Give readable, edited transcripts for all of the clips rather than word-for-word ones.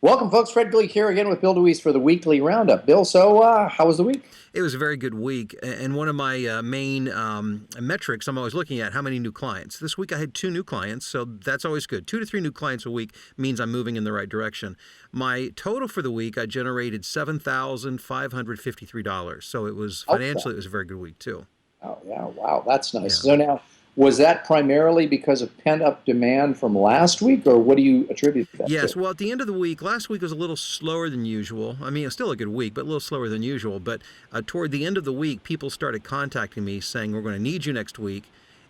Welcome, folks. Fred Gleek here again with Bill DeWeese for the weekly roundup. Bill, how was the week? It was a very good week, and one of my main metrics I'm always looking at how many new clients. This week I had two new clients, so that's always good. 2 to 3 new clients a week means I'm moving in the right direction. My total for the week, I generated $7,553. So it was Okay. financially, it was a very good week too. Oh, yeah. Wow. That's nice. Yeah. So now, was that primarily because of pent-up demand from last week, or what do you attribute that Yes, to? well, at the end of the week, last week was a little slower than usual. I mean, it's still a good week, but a little slower than usual. But toward the end of the week, people started contacting me saying, "We're going to need you next week."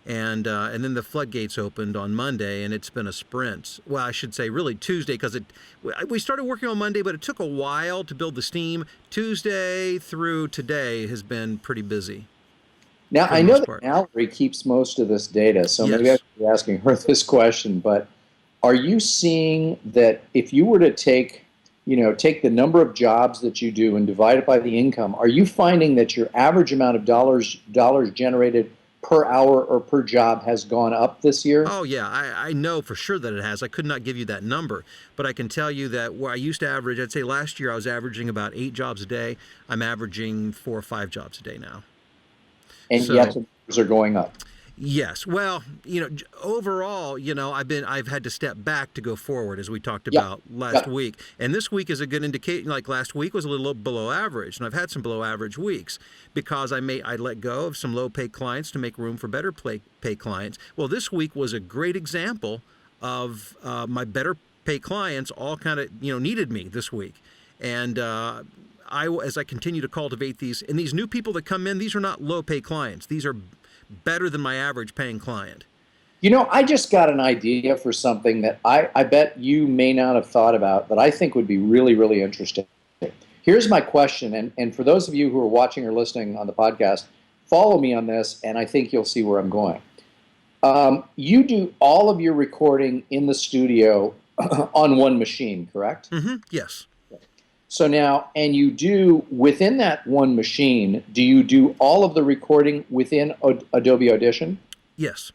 And then the floodgates opened on Monday, and it's been a sprint. Well, I should say really Tuesday, because we started working on Monday, but it took a while to build the steam. Tuesday through today has been pretty busy Now, for I the know most that part. Mallory keeps most of this data, so maybe I Yes. should be asking her this question, but are you seeing that if you were to take the number of jobs that you do and divide it by the income, are you finding that your average amount of dollars generated per hour or per job has gone up this year? Oh, yeah, I know for sure that it has. I could not give you that number, but I can tell you that where I used to average, I'd say last year I was averaging about 8 jobs a day. I'm averaging 4 or 5 jobs a day now. And yet So the numbers are going up. yes. Well, overall, I've had to step back to go forward, as we talked Yeah, about last yeah. week. And this week is a good indication. Like last week was a little below average, and I've had some below average weeks because I let go of some low pay clients to make room for better pay clients. Well, this week was a great example of my better pay clients all kind of needed me this week, and as I continue to cultivate these new people that come in, these are not low pay clients. These are better than my average paying client. I just got an idea for something that I bet you may not have thought about, but I think would be really, really interesting. Here's my question, and for those of you who are watching or listening on the podcast, follow me on this, and I think you'll see where I'm going. You do all of your recording in the studio on one machine, correct? Yes. So now, and you do within that one machine, do you do all of the recording within Adobe Audition? Yes.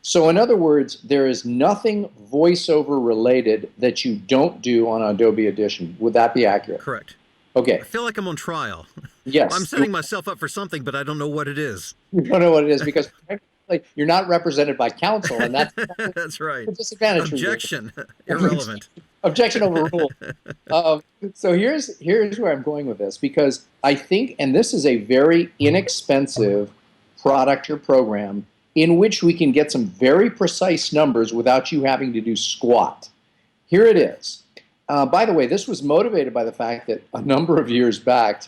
So, in other words, there is nothing voiceover related that you don't do on Adobe Audition. Would that be accurate? Correct. I Okay. feel like I'm on trial. I'm Yes. setting myself up for something, but I don't know what it is. You don't know what it is because technically you're not represented by counsel, and that's That's right. the disadvantage for you. Objection. Irrelevant. Objection overruled. Um, so here's where I'm going with this because I think, and this is a very inexpensive product or program in which we can get some very precise numbers without you having to do squat. Here it is. By the way, this was motivated by the fact that a number of years back,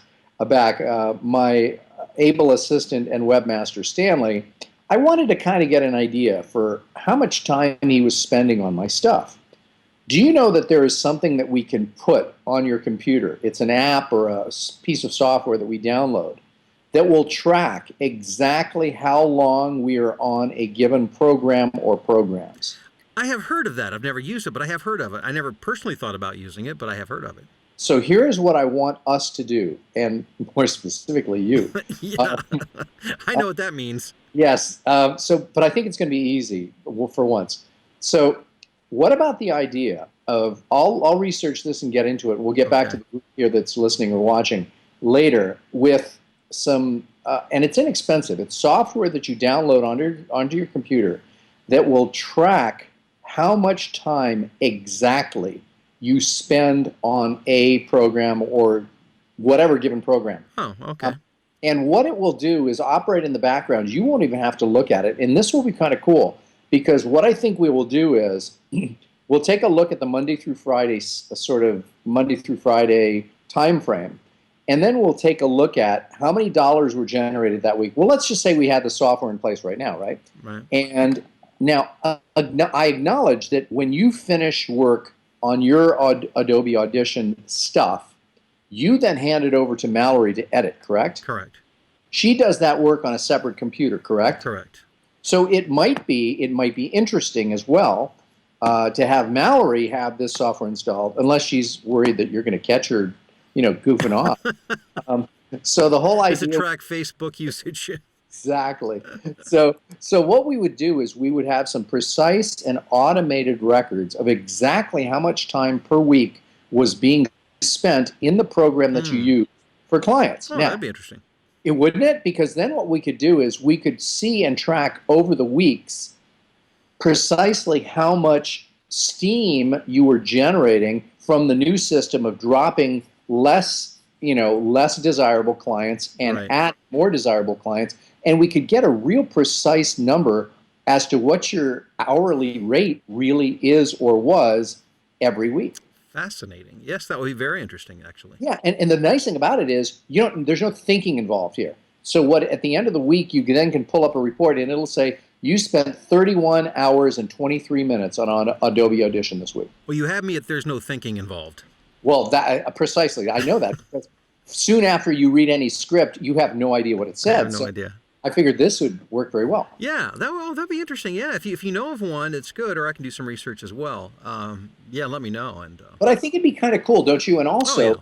my able assistant and webmaster Stanley, I wanted to kind of get an idea for how much time he was spending on my stuff. Do you know that there is something that we can put on your computer? It's an app or a piece of software that we download that will track exactly how long we are on a given program or programs. I have heard of that. I've never used it, but I have heard of it. I never personally thought about using it, but I have heard of it. So here's what I want us to do, and more specifically you. Yeah. Uh, I know what that means. yes. But I think it's going to be easy for once. So, what about the idea of I'll research this and get into it. We'll get back to Okay. the group here that's listening or watching later with some, and it's inexpensive. It's software that you download onto your computer that will track how much time exactly you spend on a program or whatever given program. Oh, okay. Um, and what it will do is operate in the background. You won't even have to look at it. And this will be kind of cool because what I think we will do is we'll take a look at the Monday through Friday, sort of Monday through Friday time frame. And then we'll take a look at how many dollars were generated that week. Well, let's just say we had the software in place right now, right? Right. And now I acknowledge that when you finish work on your Adobe Audition stuff, you then hand it over to Mallory to edit, correct? Correct. She does that work on a separate computer, correct? Correct. So it might be interesting as well to have Mallory have this software installed, unless she's worried that you're going to catch her, goofing off. Um, so the whole Does it idea. track Facebook usage? Exactly. So what we would do is we would have some precise and automated records of exactly how much time per week was being spent in the program that you use for clients. Oh, Now, that'd be interesting. it wouldn't it? Because then what we could do is we could see and track over the weeks precisely how much steam you were generating from the new system of dropping less desirable clients and Right. add more desirable clients, and we could get a real precise number as to what your hourly rate really is or was every week. Fascinating. Yes, that would be very interesting, actually. Yeah, and the nice thing about it is there's no thinking involved here. So what at the end of the week you then can pull up a report and it'll say you spent 31 hours and 23 minutes on Adobe Audition this week. Well, you have me at there's no thinking involved. Well, that precisely, I know that because soon after you read any script, you have no idea what it I said. have no idea. I figured this would work very well. Yeah, that'd be interesting. Yeah, if you know of one, it's good, or I can do some research as well. Yeah, let me know. And But I think it'd be kind of cool, don't you? And also, yeah.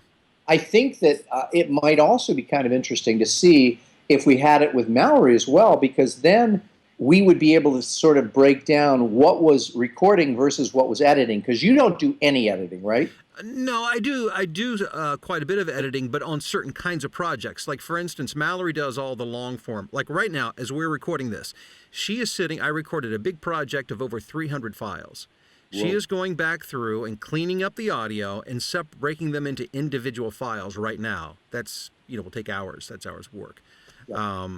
I think that it might also be kind of interesting to see if we had it with Mallory as well, because then we would be able to sort of break down what was recording versus what was editing, because you don't do any editing, right? No, I do. I do quite a bit of editing, but on certain kinds of projects. Like, for instance, Mallory does all the long form. Like right now, as we're recording this, she is sitting. I recorded a big project of over 300 files. She Whoa. is going back through and cleaning up the audio and breaking them into individual files right now. That's, will take hours. That's hours of work. Yeah.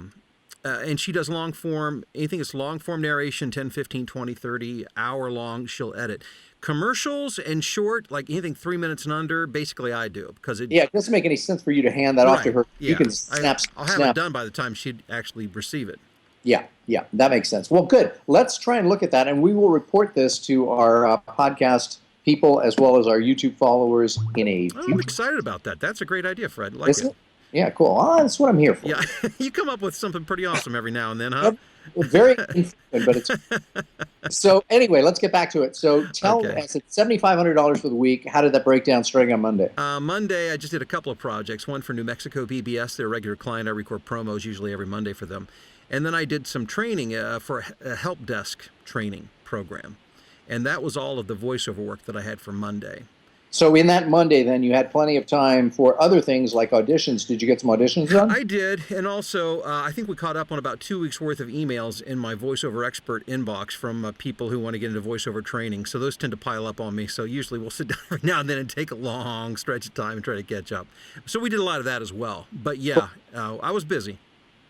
And she does long form, anything that's long form narration, 10, 15, 20, 30, hour long, she'll edit. Commercials and short, like anything 3 minutes and under, basically I do because Yeah, it doesn't make any sense for you to hand that off to her. Yeah. You can snap. I'll have it done by the time she'd actually receive it. Yeah, that makes sense. Well, good. Let's try and look at that, and we will report this to our podcast people as well as our YouTube followers in a I'm future. excited about that. That's a great idea, Fred. I like Isn't it? Yeah, cool. Oh, that's what I'm here for. Yeah, you come up with something pretty awesome every now and then, huh? Very infrequent, but it's so. Anyway, let's get back to it. So, tell us, it's $7,500 for the week. How did that break down starting on Monday? Monday, I just did a couple of projects. One for New Mexico BBS, their regular client. I record promos usually every Monday for them, and then I did some training for a help desk training program, and that was all of the voiceover work that I had for Monday. So in that Monday, then, you had plenty of time for other things like auditions. Did you get some auditions done? I did, and also I think we caught up on about 2 weeks' worth of emails in my voiceover expert inbox from people who want to get into voiceover training. So those tend to pile up on me. So usually we'll sit down every now and then and take a long stretch of time and try to catch up. So we did a lot of that as well. But yeah, I was busy.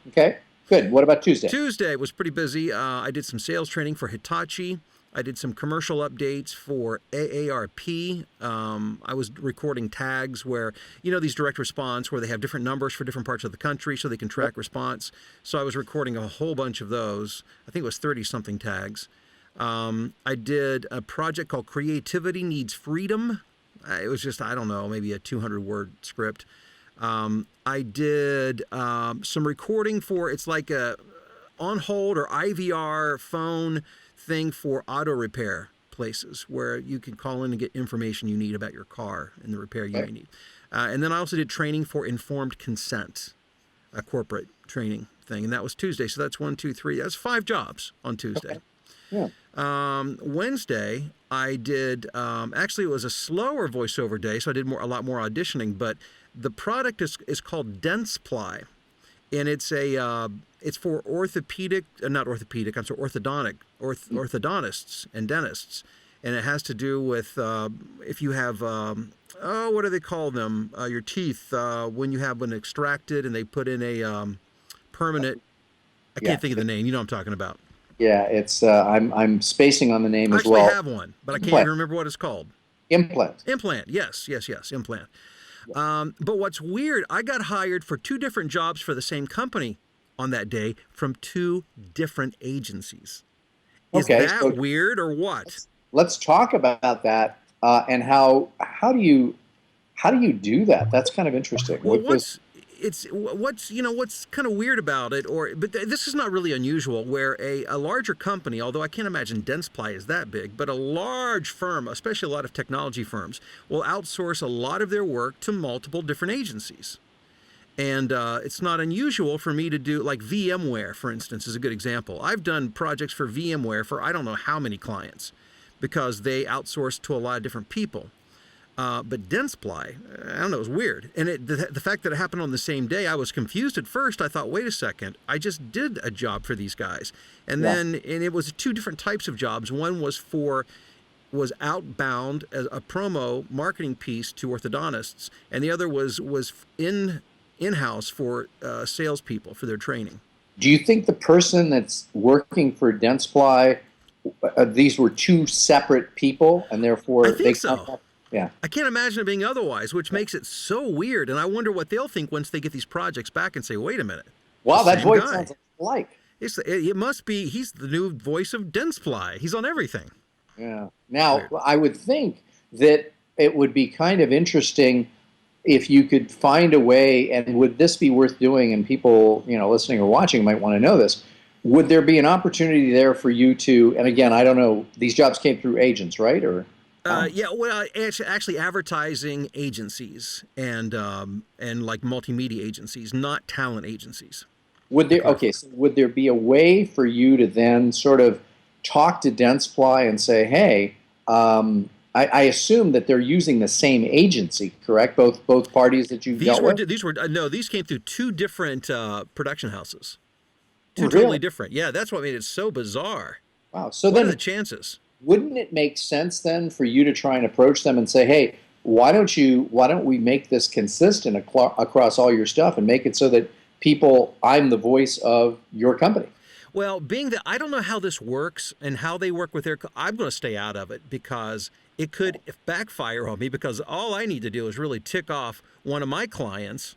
Okay, good. What about Tuesday? Tuesday was pretty busy. I did some sales training for Hitachi. I did some commercial updates for AARP. I was recording tags where, these direct response where they have different numbers for different parts of the country so they can track response. So I was recording a whole bunch of those. I think it was 30-something tags. I did a project called Creativity Needs Freedom. It was just, I don't know, maybe a 200-word script. I did some recording for, it's like a on hold or IVR phone thing for auto repair places where you can call in and get information you need about your car and the repair you may need. And then I also did training for informed consent, a corporate training thing, and that was Tuesday. So that's 1, 2, 3. That's 5 jobs on Tuesday. Okay. Yeah. Wednesday, I did. Actually, it was a slower voiceover day, so I did a lot more auditioning. But the product is called Dentsply, and it's for orthodontists and dentists, and it has to do with if you have what do they call them? Your teeth when you have one extracted and they put in a permanent. I can't think of the name. You know what I'm talking about. Yeah, it's I'm spacing on the name as well. I actually have one, but I can't even remember what it's called. Implant. Implant. Yes. Implant. But what's weird, I got hired for 2 different jobs for the same company on that day from 2 different agencies. Is that weird or what? Let's talk about that and how do you do that? That's kind of interesting. Well, what's kind of weird about it, but this is not really unusual, where a larger company, although I can't imagine Dentsply is that big, but a large firm, especially a lot of technology firms, will outsource a lot of their work to multiple different agencies. And it's not unusual for me to do, like VMware, for instance, is a good example. I've done projects for VMware for I don't know how many clients because they outsource to a lot of different people. But Dentsply, I don't know, it was weird. And the fact that it happened on the same day, I was confused at first. I thought, wait a second, I just did a job for these guys. And then, and it was two different types of jobs. One was outbound as a promo marketing piece to orthodontists, and the other was in-house for salespeople for their training. Do you think the person that's working for Dentsply, these were two separate people, and therefore I think so. Yeah. I can't imagine it being otherwise, which makes it so weird. And I wonder what they'll think once they get these projects back and say, wait a minute. Wow, that voice sounds like. It must be, he's the new voice of Dentsply. He's on everything. Yeah. Now, I would think that it would be kind of interesting if you could find a way, and would this be worth doing, and people, listening or watching might want to know this, would there be an opportunity there for you to, and again, I don't know, these jobs came through agents, right? Or yeah, well, actually advertising agencies and like multimedia agencies, not talent agencies. So would there be a way for you to then sort of talk to Dentsply and say, hey, I assume that they're using the same agency, correct? Both parties that you've dealt with? These came through two different production houses. Two Really? totally different. Yeah, that's what made it so bizarre. Wow. So what then are the chances? Wouldn't it make sense then for you to try and approach them and say, hey, why don't we make this consistent across all your stuff and make it so that I'm the voice of your company? Well, being that I don't know how this works and how they work with I'm going to stay out of it because it could backfire on me, because all I need to do is really tick off one of my clients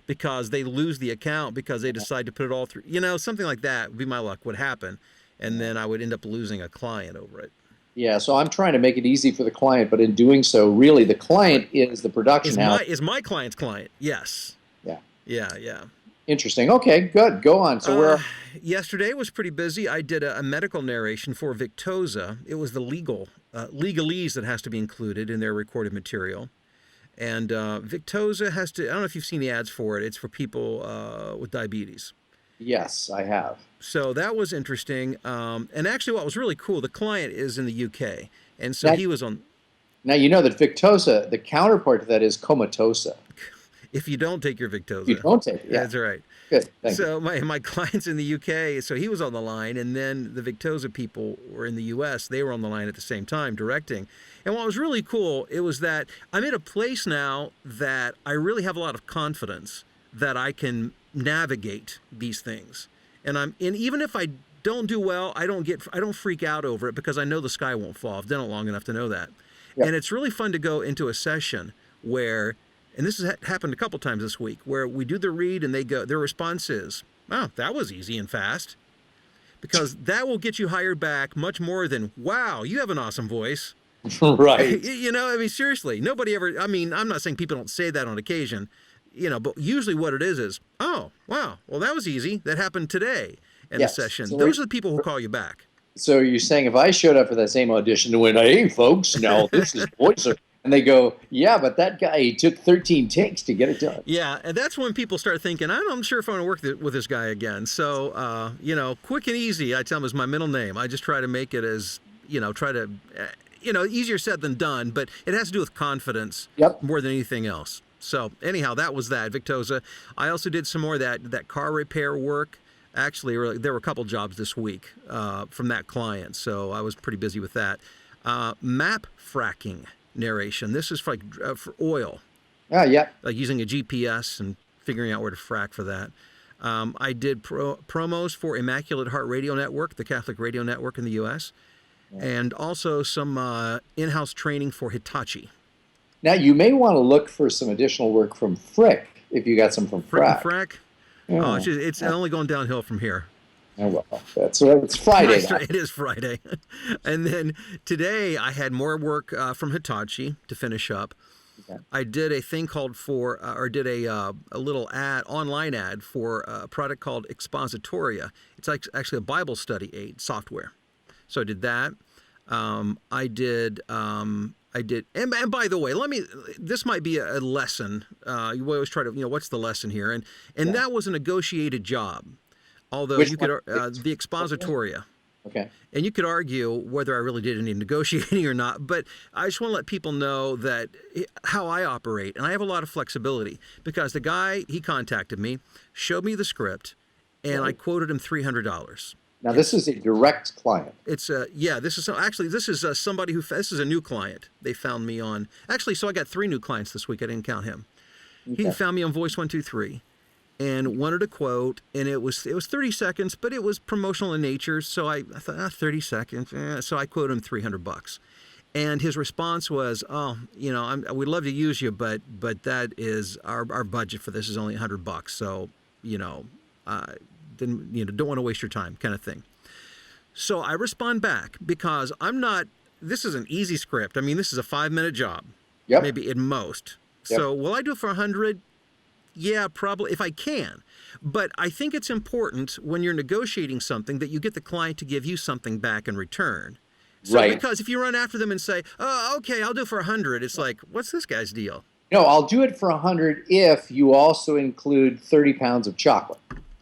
because they lose the account because they decide to put it all through. Something like that would be my luck, would happen. And then I would end up losing a client over it. Yeah, so I'm trying to make it easy for the client, but in doing so, really the client is the production house. Is my client's client, yes. Yeah. Yeah. Interesting. Okay, good. Go on. So yesterday was pretty busy. I did a medical narration for Victoza. It was the legalese that has to be included in their recorded material. And Victoza has to, I don't know if you've seen the ads for it. It's for people with diabetes. Yes, I have. So that was interesting. And actually what was really cool, the client is in the UK. And so he was on. Now, you know that Victoza, the counterpart to that is Comatosa. If you don't take your Victoza. You don't take it, yeah. That's right. Good, thank so you. my client's in the UK, so he was on the line, and then the Victoza people were in the US. They were on the line at the same time directing. And what was really cool, it was that I'm at a place now that I really have a lot of confidence that I can navigate these things. And even if I don't do well, I don't freak out over it, because I know the sky won't fall. I've done it long enough to know that. Yep. And it's really fun to go into a session where, and this has happened a couple times this week, where we do the read and their response is, "Oh, that was easy and fast," because that will get you hired back much more than, "Wow, you have an awesome voice." Right. Seriously, nobody ever, I'm not saying people don't say that on occasion, but usually what it is, "Oh, wow, well, that was easy. That happened today in a session." So those are the people who call you back. So you're saying if I showed up for that same audition and went, "Hey, folks, now this is voiceover," and they go, "Yeah, but that guy, he took 13 takes to get it done." Yeah, and that's when people start thinking, I'm sure if I want to work with this guy again. So, quick and easy, I tell them, is my middle name. I just try to make it as, easier said than done, but it has to do with confidence more than anything else. So anyhow, that was that, Victoza. I also did some more of that car repair work. Actually, there were a couple jobs this week from that client, so I was pretty busy with that. Map fracking narration. This is for oil. Yeah. Like using a GPS and figuring out where to frack for that. I did promos for Immaculate Heart Radio Network, the Catholic radio network in the U.S., and also some in-house training for Hitachi. Now, you may want to look for some additional work from Frick, if you got some from Frack. Yeah. Oh, it's only going downhill from here. Oh, well, it's Friday. It is Friday. And then today I had more work from Hitachi to finish up. Okay. I did a thing called a little online ad for a product called Expositoria. It's actually a Bible study aid software. So I did that. I did, and by the way, this might be a lesson. You always try to, what's the lesson here? And that was a negotiated job. Although the Expositoria. Okay. And you could argue whether I really did any negotiating or not, but I just want to let people know that how I operate, and I have a lot of flexibility because the guy, he contacted me, showed me the script, and I quoted him $300. Now, this is a direct client. It's this is somebody this is a new client. They found me on, actually, so I got 3 new clients this week. I didn't count him. Okay. He found me on Voice 123 and wanted a quote, and it was 30 seconds, but it was promotional in nature. So I thought, 30 seconds. So I quoted him $300. And his response was, "Oh, we'd love to use you, but that is our budget for this is only $100. So, don't want to waste your time," kind of thing. So I respond back because this is an easy script. I mean, this is a 5-minute job, maybe at most. Yep. So will I do it for 100? Yeah, probably if I can. But I think it's important when you're negotiating something that you get the client to give you something back in return. So Right. Because if you run after them and say, "Oh, okay, I'll do it for 100," it's like, what's this guy's deal? No, I'll do it for 100 if you also include 30 pounds of chocolate.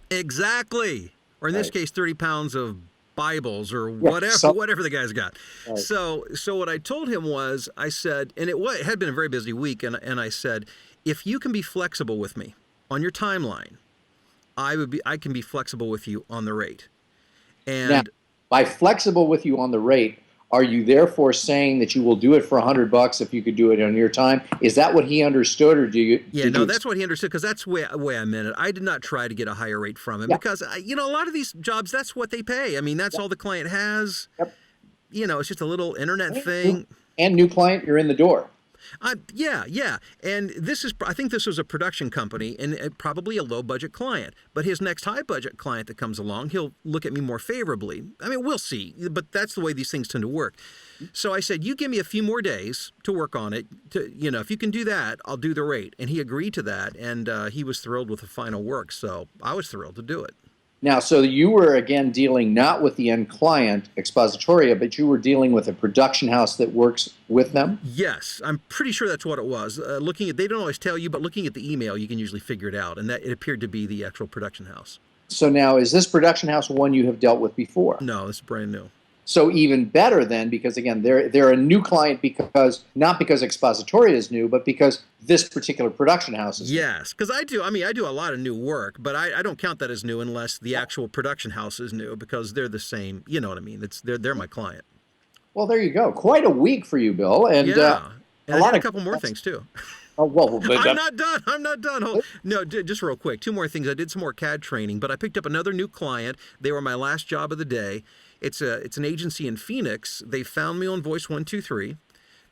Exactly. Or in this Right. case, 30 pounds of Bibles or so- whatever the guy's got. Right. So what I told him was, I said, and it had been a very busy week, and I said, if you can be flexible with me on your timeline, I can be flexible with you on the rate. And Now, by flexible with you on the rate, are you therefore saying that you will do it for $100 if you could do it on your time? Is that what he understood, or do you? yeah, no, that's what he understood, because that's the way I meant it. I did not try to get a higher rate from him because, a lot of these jobs, that's what they pay. I mean, that's all the client has. Yep. It's just a little internet thing. And new client, you're in the door. Yeah. And I think this was a production company and probably a low budget client. But his next high budget client that comes along, he'll look at me more favorably. I mean, we'll see. But that's the way these things tend to work. So I said, you give me a few more days to work on it. If you can do that, I'll do the rate. And he agreed to that. And he was thrilled with the final work. So I was thrilled to do it. Now, so you were, again, dealing not with the end client, Expositoria, but you were dealing with a production house that works with them? Yes, I'm pretty sure that's what it was. They don't always tell you, but looking at the email, you can usually figure it out. And that it appeared to be the actual production house. So now, is this production house one you have dealt with before? No, it's brand new. So even better then, because again, they're a new client not because Expositoria is new, but because this particular production house is new. Yes, because I do a lot of new work, but I don't count that as new unless the actual production house is new, because they're the same. You know what I mean? They're my client. Well, there you go. Quite a week for you, Bill, and and I did a couple more things too. Oh, well, I'm not done. No, just real quick. 2 more things. I did some more CAD training, but I picked up another new client. They were my last job of the day. It's an agency in Phoenix. They found me on Voice 123,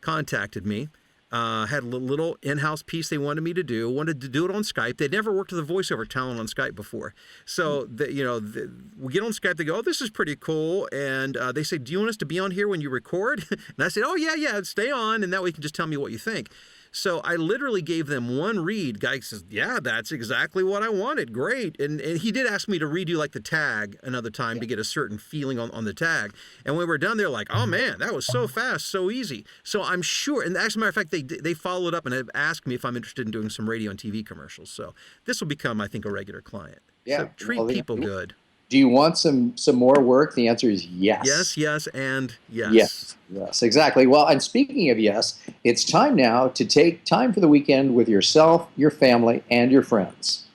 contacted me, had a little in-house piece they wanted me to do. Wanted to do it on Skype. They'd never worked with a voiceover talent on Skype before. So we get on Skype. They go, "Oh, this is pretty cool," and they say, "Do you want us to be on here when you record?" And I said, "Oh yeah, stay on, and that way you can just tell me what you think." So I literally gave them one read. Guy says, "Yeah, that's exactly what I wanted. Great." And he did ask me to redo like the tag another time to get a certain feeling on the tag. And when we were done, they're like, "Oh man, that was so fast, so easy." So I'm sure, and as a matter of fact, they followed up and have asked me if I'm interested in doing some radio and TV commercials. So this will become, I think, a regular client. Yeah. So treat people good. Do you want some more work? The answer is yes. Yes, and yes. Yes, exactly. Well, and speaking of yes, it's time now to take time for the weekend with yourself, your family, and your friends.